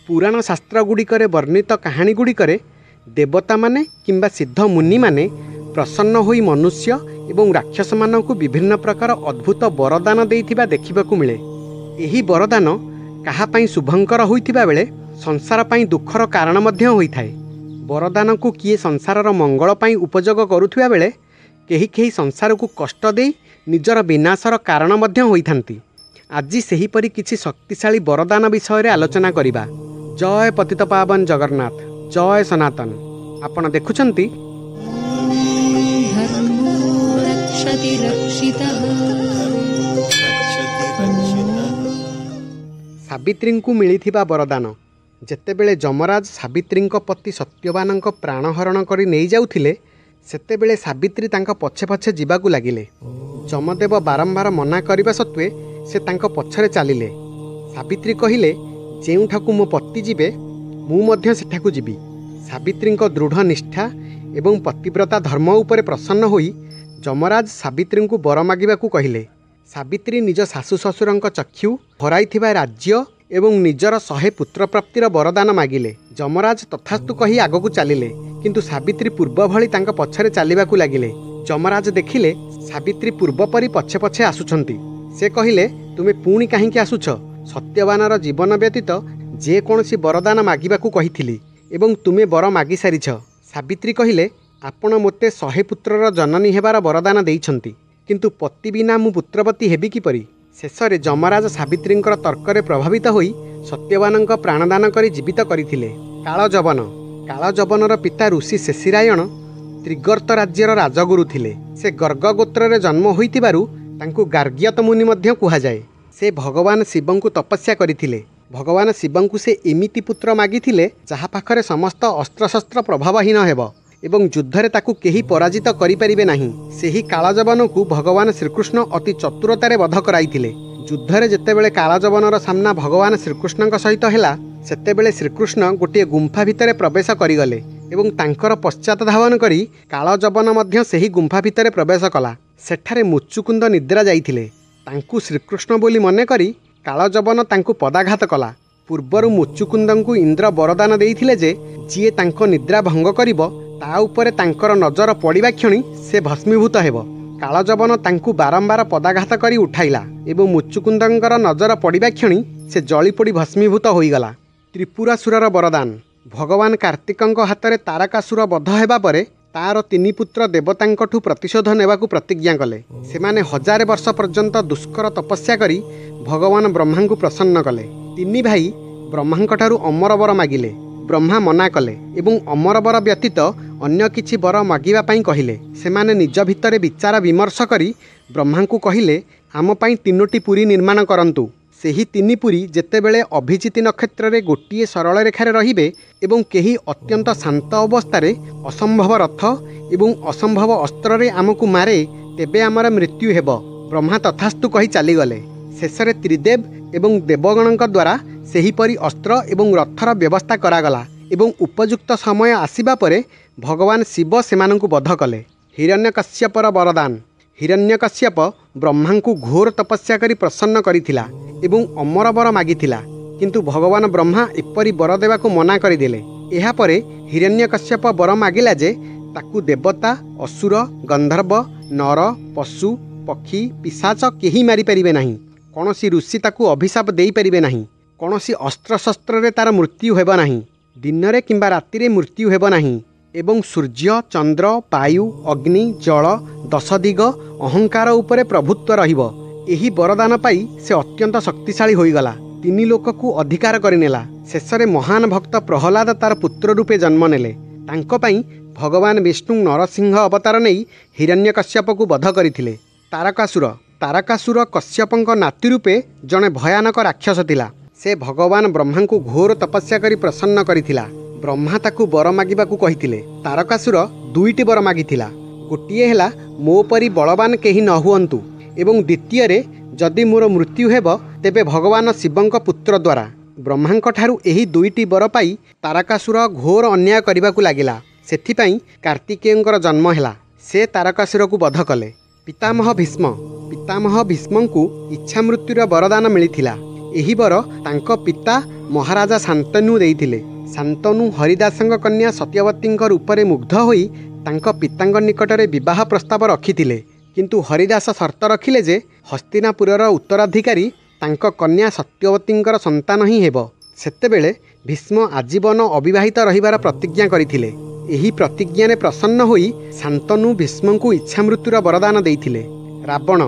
पुराण शास्त्रगुड़िकरे वर्णित कहानीगुड़िकरे देवता माने किंबा सिद्ध मुनि माने प्रसन्न होई मनुष्य एवं राक्षस मानकु विभिन्न प्रकार अद्भुत वरदान देइथिबा देखिबाकु मिले। एही वरदान कहा पई शुभंकर होइथिबा बेले संसार पई दुखर कारण मध्य होइथाय। वरदान को किए संसारर मंगल पई उपयोग करुथिबा बेले केही केही संसार को कष्ट देई निजर विनाशर कारण मध्य होइथांती। आज सेहीपरि किछि शक्तिशाली वरदान विषय आलोचना करिबा। जय पतितपावन जगन्नाथ, जय सनातन। आपण देखुछंती सावित्री को मिलिथिबा वरदान। जेतेबेले जमराज सावित्री पति सत्यवानक प्राणहरण करि नेइ जाउथिले सेतेबेले सावित्री तांका पछे पछे जीवाकू लागिले। जमदेव बारंबार मना करिबा सत्वे से तांका पछरे चालिले। सावित्री कहिले जेउठाकू मो पति जीवे मु मध्य सेठाकू जीवी। सावित्री दृढ़ निष्ठा एवं पतिव्रता धर्म उपरे प्रसन्न होई जमराज सावित्री को वर मागिबाकू कहिले। सावित्री निज शाशु शशुरंक चक्षु हराइथिबा राज्य एवं निजर 100 पुत्र प्राप्तिर वरदान मागिले। जमराज तथास्तु कही आगकू चलिले, किंतु सावित्री पूर्व भली तांका पछरे चालिबाकू लागिले। जमराज देखिले सावित्री पूर्व परी पछे पछे आसुछंती। से कहिले तुमे पुणी काहींकी आसुछ? सत्यवानर जीवन व्यतीत जे कोनसी वरदान मागिबाकू कहिथिली एवं तुमे वर मागी सारिछ। सावित्री कहिले आपण मोते 100 पुत्रर जननी हेबार वरदान देइछंती, किंतु पति बिना मु पुत्रवती हेबी किपरि? शेषरे जमराज सावित्रींकर तर्करे प्रभावित होई सत्यवानंक प्राणदान करी जीवित करथिले। कालजबन कालजबनर पिता ऋषि शेषिरायण त्रिगर्त राज्यर राजगुरु थिले। से गर्ग गोत्ररे जन्म होइतिबारु तांकु गार्ग्यत मुनि मध्य कुहा जाए। से भगवान शिवंकु तपस्या करिथिले। भगवान शिवंकु से एमिति पुत्र मागिथिले जहा पाखरे समस्त अस्त्रशस्त्र प्रभावहीन हेबो एवं युद्धरे ताकु केही पराजित करि परिबे नाही। सेही कालजबनकु भगवान श्रीकृष्ण अति चतुरतारे वध कराइथिले। युद्धरे जेतेबेले कालजबनर सामना भगवान श्रीकृष्णଙ୍କ सहित हेला सेतेबेले श्रीकृष्ण गोटे गुंफा भितरे प्रवेश करिगले एवं तांकर पश्चात धावन करी कालजबन मध्य सेही गुंफा भितरे प्रवेश कला। सेठारे मुचुकुंद निद्रा जाइथिले। तांकु श्रीकृष्ण बोली मने करी कालजबन तांकु पदाघात कला। पूर्वरु मुचुकुंदंकु इंद्र वरदान देइथिले जे जिए तांको निद्रा भंग करिबो ता उपरे तांकर नजर पड़िबा क्षणी से भस्मीभूत हेबो। कालजबन तांकु बारंबार पदाघात करी उठाइला एवं मुचुकुंदंकर नजर पड़िबा क्षणी से जली पड़ी भस्मीभूत होइगला। त्रिपुरासुरर वरदान। भगवान कार्तिकंक हातरे तारकासुर वध हेबा परे तार 3 पुत्र देवतांकठू प्रतिशोध नेबाकू प्रतिज्ञा कले। सेमाने 1000 वर्ष पर्यंत दुष्कर तपस्या करी भगवान ब्रह्मा को प्रसन्न कले। 3 भाई ब्रह्मांकठारू अमर वर मागिले। ब्रह्मा मना कले एवं अमर वर व्यतीत अन्य किछि वर मागिबा पई कहिले। सेमाने निज भितरे विचार विमर्श करी ब्रह्मा को कहिले आम पई 3टी पुरी निर्माण करंतु। सेही 3 पुरी जेतेबेले अभिजिति नक्षत्र रे गोटिए सरल रेखारे रहिबे एवं केही अत्यंत शांत अवस्थारे असंभव रथ एवं असंभव अस्त्र रे आमकू मारे तेबे आमर मृत्यु हेबो। ब्रह्मा तथास्तु कही चलीगले। शेषरे त्रिदेव एवं देवगणक द्वारा सेहीपरि अस्त्र एवं रथर व्यवस्था करागला एवं उपयुक्त समय आसिबा परे भगवान शिव सेमानंकु वध कले। हिरण्यकश्यपर वरदान। हिरण्यकश्यप ब्रह्मा को घोर तपस्या करी प्रसन्न करिथिला एवं अमर वर मागिथिला, किंतु भगवान ब्रह्मा एपरि वर देवाकू मना करिदेले। एहा परे हिरण्यकश्यप वर मागिला जे ताकू देवता, असुर, गंधर्व, नर, पशु, पक्षी, पिशाच केही मारी परिबे नाही। कौनसी ऋषि ताकू अभिशाप देई परिबे नाही। कौनसी अस्त्र शस्त्र रे तार मृत्यु हेबो नाही। दिन रे किंबा राति रे मृत्यु हेबो नाही एवं सूर्य, चंद्र, वायु, अग्नि, जल, 10 दिग अहंकार उपरे प्रभुत्व रहिबो। एही वरदान पाई से अत्यंत शक्तिशाली होइगला। 3 लोक को अधिकार करिनेला। शेषरे महान भक्त प्रहलाद तार पुत्र रूपे जन्म नेले। तांको पाई भगवान विष्णु नरसिंह अवतार नहीं हिरण्यकश्यप को वध करथिले। तारकासुर। तारकासुर कश्यपंक नाती रूपे जने भयानक राक्षस थिला। से भगवान ब्रह्मा को घोर तपस्या करी प्रसन्न करिथिला। ब्रह्मा ताकू वर मागिबाकू कहिथिले। तारकासुर 2टी वर मागिथिला। गोटिए हेला मो परी बलवान केही न हुअन्तु एवं द्वितीय रे जदि मोर मृत्यु हेबो तेबे भगवान शिवंक पुत्र द्वारा। ब्रह्मांक ठारू एही 2टी वर पाई तारकासुर घोर अन्याय करिबाकू लागिला। सेथिपाई कार्तिकेयंकर जन्म हेला। से तारकासुर को वध कले। पितामह भीष्म। पितामह भीष्मंकु इच्छा मृत्युर वरदान मिलिथिला ଏହି बर ତାଙ୍କ ପିତା ମହାରାଜା ଶାନ୍ତନୁ ଦେଇଥିଲେ। ଶାନ୍ତନୁ ହରିଦାସଙ୍କ କନ୍ୟା ସତ୍ୟବତୀଙ୍କ ରୂପରେ ମୁଗ୍ଧ ହୋଇ ତାଙ୍କ ପିତାଙ୍କ ନିକଟରେ ବିବାହ ପ୍ରସ୍ତାବ ରଖିଥିଲେ। କିନ୍ତୁ ହରିଦାସ ସର୍ତ୍ତ ରଖିଲେ ଯେ ହସ୍ତିନାପୁରର ଉତ୍ତରାଧିକାରୀ ତାଙ୍କ କନ୍ୟା ସତ୍ୟବତୀଙ୍କର ସନ୍ତାନ ହିଁ ହେବ। ସେତେବେଳେ ଭୀଷ୍ମ ଆଜୀବନ ଅବିବାହିତ ରହିବାର ପ୍ରତିଜ୍ଞା କରିଥିଲେ। ଏହି ପ୍ରତିଜ୍ଞାରେ ପ୍ରସନ୍ନ ହୋଇ ଶାନ୍ତନୁ ଭୀଷ୍ମଙ୍କୁ ଇଚ୍ଛାମୃତ୍ୟୁର ବରଦାନ ଦେଇଥିଲେ। ରାବଣ,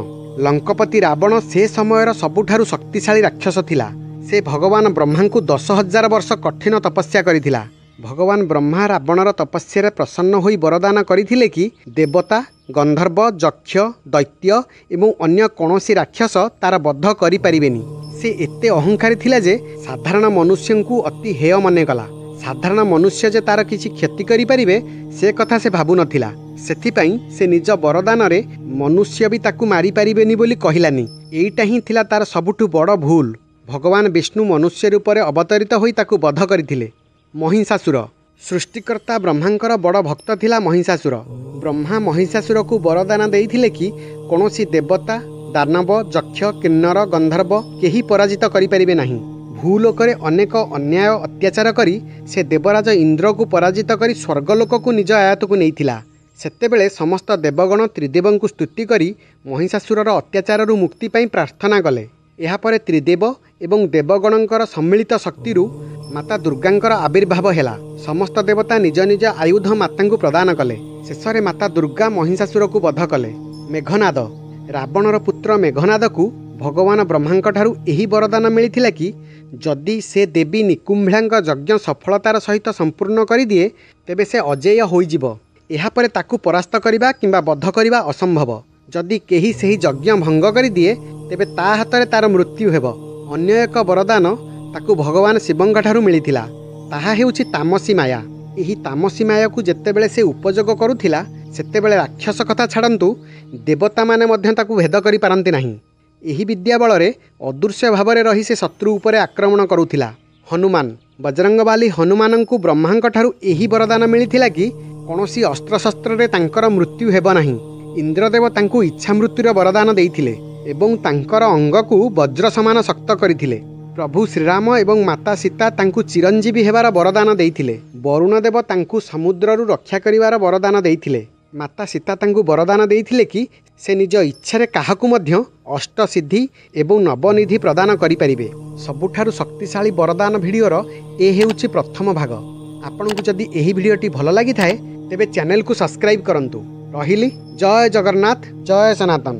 ଲଙ୍କପତି ରାବଣ ସେ ସମୟର ସବୁଠାରୁ ଶକ୍ତିଶାଳୀ ରାକ୍ଷସ ଥିଲା। ସେ ଭଗବାନ ବ୍ରହ୍ମାଙ୍କୁ 10,000 ବର୍ଷ କଠିନ ତପସ୍ୟା କରିଥିଲା। ଭଗବାନ ବ୍ରହ୍ମା ରାବଣର ତପସ୍ୟାରେ ପ୍ରସନ୍ନ ହୋଇ ବରଦାନ କରିଥିଲେ କି ଦେବତା, ଗନ୍ଧର୍ବ, ଯକ୍ଷ, ଦୈତ୍ୟ ଏବଂ ଅନ୍ୟ କୌଣସି ରାକ୍ଷସ ତାର ବଧ କରିପାରିବେନି। ସେ ଏତେ ଅହଙ୍କାରୀ ଥିଲା ଯେ ସାଧାରଣ ମନୁଷ୍ୟଙ୍କୁ ଅତି ହେୟ ମନେକଲା। ସାଧାରଣ ମନୁଷ୍ୟ ଯେ ତାର କିଛି କ୍ଷତି କରିପାରିବେ ସେ କଥା ସେ ଭାବୁନଥିଲା। ସେଥିପାଇଁ ସେ ନିଜ ବରଦାନରେ ମନୁଷ୍ୟ ବି ତାକୁ ମାରିପାରିବେନି ବୋଲି କହିଲାନି। ଏଇଟା ହିଁ ଥିଲା ତାର ସବୁଠୁ ବଡ଼ ଭୁଲ। ଭଗବାନ ବିଷ୍ଣୁ ମନୁଷ୍ୟ ରୂପରେ ଅବତରିତ ହୋଇ ତାକୁ ବଧ କରିଥିଲେ। ମହିଷାସୁର, ସୃଷ୍ଟିକର୍ତ୍ତା ବ୍ରହ୍ମାଙ୍କର ବଡ଼ ଭକ୍ତ ଥିଲା ମହିଷାସୁର। ବ୍ରହ୍ମା ମହିଷାସୁରକୁ ବରଦାନ ଦେଇଥିଲେ କି କୌଣସି ଦେବତା, ଦାନବ, ଯକ୍ଷ, କିନ୍ନର, ଗନ୍ଧର୍ବ କେହି ପରାଜିତ କରିପାରିବେ ନାହିଁ। ଭୂଲୋକରେ ଅନେକ ଅନ୍ୟାୟ ଅତ୍ୟାଚାର କରି ସେ ଦେବରାଜ ଇନ୍ଦ୍ରକୁ ପରାଜିତ କରି ସ୍ୱର୍ଗଲୋକକୁ ନିଜ ଆୟତ୍ତକୁ ନେଇଥିଲା। ସେତେବେଳେ ସମସ୍ତ ଦେବଗଣ ତ୍ରିଦେବଙ୍କୁ ସ୍ତୁତି କରି ମହିଷାସୁରର ଅତ୍ୟାଚାରରୁ ମୁକ୍ତି ପାଇଁ ପ୍ରାର୍ଥନା କଲେ। ଏହାପରେ ତ୍ରିଦେବ ଏବଂ ଦେବଗଣଙ୍କର ସମ୍ମିଳିତ ଶକ୍ତିରୁ ମାତା ଦୁର୍ଗାଙ୍କର ଆବିର୍ଭାବ ହେଲା। ସମସ୍ତ ଦେବତା ନିଜ ନିଜ ଆୟୁଧ ମାତାଙ୍କୁ ପ୍ରଦାନ କଲେ। ଶେଷରେ ମାତା ଦୁର୍ଗା ମହିଷାସୁରକୁ ବଧ କଲେ। ମେଘନାଦ, ରାବଣର ପୁତ୍ର ମେଘନାଦକୁ ଭଗବାନ ବ୍ରହ୍ମାଙ୍କଠାରୁ ଏହି ବରଦାନ ମିଳିଥିଲା କି ଯଦି ସେ ଦେବୀ ନିକୁମ୍ଭିଳାଙ୍କ ଯଜ୍ଞ ସଫଳତାର ସହିତ ସମ୍ପୂର୍ଣ୍ଣ କରିଦିଏ ତେବେ ସେ ଅଜେୟ ହୋଇଯିବ। ଏହାପରେ ତାକୁ ପରାସ୍ତ କରିବା କିମ୍ବା ବଧ କରିବା ଅସମ୍ଭବ। ଯଦି କେହି ସେହି ଯଜ୍ଞ ଭଙ୍ଗ କରିଦିଏ ତେବେ ତା ହାତରେ ତାର ମୃତ୍ୟୁ ହେବ। ଅନ୍ୟ ଏକ ବରଦାନ ତାକୁ ଭଗବାନ ଶିବଙ୍କଠାରୁ ମିଳିଥିଲା। ତାହା ହେଉଛି ତାମସୀ ମାୟା। ଏହି ତାମସୀ ମାୟାକୁ ଯେତେବେଳେ ସେ ଉପଯୋଗ କରୁଥିଲା ସେତେବେଳେ ରାକ୍ଷସ କଥା ଛାଡ଼ନ୍ତୁ, ଦେବତାମାନେ ମଧ୍ୟ ତାକୁ ଭେଦ କରିପାରନ୍ତି ନାହିଁ। ଏହି ବିଦ୍ୟା ବଳରେ ଅଦୃଶ୍ୟ ଭାବରେ ରହି ସେ ଶତ୍ରୁ ଉପରେ ଆକ୍ରମଣ କରୁଥିଲା। ହନୁମାନ, ବଜରଙ୍ଗବାଲି ହନୁମାନଙ୍କୁ ବ୍ରହ୍ମାଙ୍କଠାରୁ ଏହି ବରଦାନ ମିଳିଥିଲା କି କୌଣସି ଅସ୍ତ୍ରଶସ୍ତ୍ରରେ ତାଙ୍କର ମୃତ୍ୟୁ ହେବ ନାହିଁ। ଇନ୍ଦ୍ରଦେବ ତାଙ୍କୁ ଇଚ୍ଛା ମୃତ୍ୟୁର ବରଦାନ ଦେଇଥିଲେ ଏବଂ ତାଙ୍କର ଅଙ୍ଗକୁ ବଜ୍ର ସମାନ ଶକ୍ତ କରିଥିଲେ। ପ୍ରଭୁ ଶ୍ରୀରାମ ଏବଂ ମାତା ସୀତା ତାଙ୍କୁ ଚିରଞ୍ଜୀବୀ ହେବାର ବରଦାନ ଦେଇଥିଲେ। ବରୁଣଦେବ ତାଙ୍କୁ ସମୁଦ୍ରରୁ ରକ୍ଷା କରିବାର ବରଦାନ ଦେଇଥିଲେ। ମାତା ସୀତା ତାଙ୍କୁ ବରଦାନ ଦେଇଥିଲେ କି ସେ ନିଜ ଇଚ୍ଛାରେ କାହାକୁ ମଧ୍ୟ ଅଷ୍ଟସିଦ୍ଧି ଏବଂ ନବନିଧି ପ୍ରଦାନ କରିପାରିବେ। ସବୁଠାରୁ ଶକ୍ତିଶାଳୀ ବରଦାନ ଭିଡ଼ିଓର ଏ ହେଉଛି ପ୍ରଥମ ଭାଗ। ଆପଣଙ୍କୁ ଯଦି ଏହି ଭିଡ଼ିଓଟି ଭଲ ଲାଗିଥାଏ ତେବେ ଚ୍ୟାନେଲକୁ ସବସ୍କ୍ରାଇବ୍ କରନ୍ତୁ। ରହିଲି। ଜୟ ଜଗନ୍ନାଥ, ଜୟ ସନାତନ।